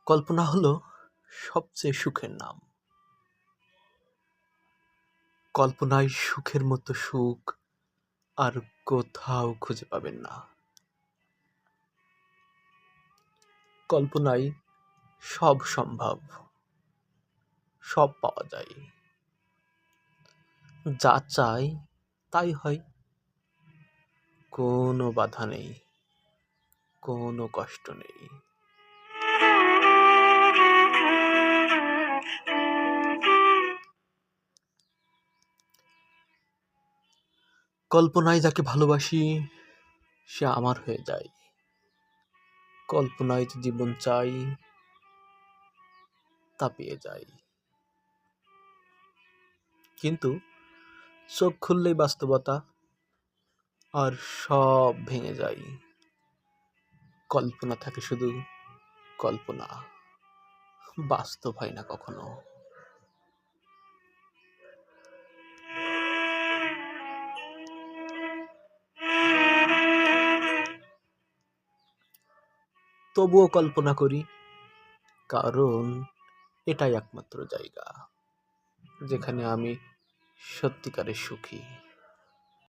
কল্পনা হলো সবচেয়ে সুখের নাম। কল্পনায় সুখের মতো সুখ আর কোথাও খুঁজে পাবেন না। কল্পনায় সব সম্ভব, সব পাওয়া যায়। যা চাই তাই হয়। কোনো বাধা নেই, কোনো কষ্ট নেই। কল্পনায় যাকে ভালোবাসি সে আমার হয়ে যায়। কল্পনায় যে জীবন চাই তা পেয়ে যাই। কিন্তু চোখ খুললেই বাস্তবতা আর সব ভেঙে যায়। কল্পনা থাকে শুধু কল্পনা, বাস্তব হয় না কখনো। তবুও কল্পনা করি, কারণ এটাই একমাত্র জায়গা যেখানে আমি সত্যিকারের সুখী।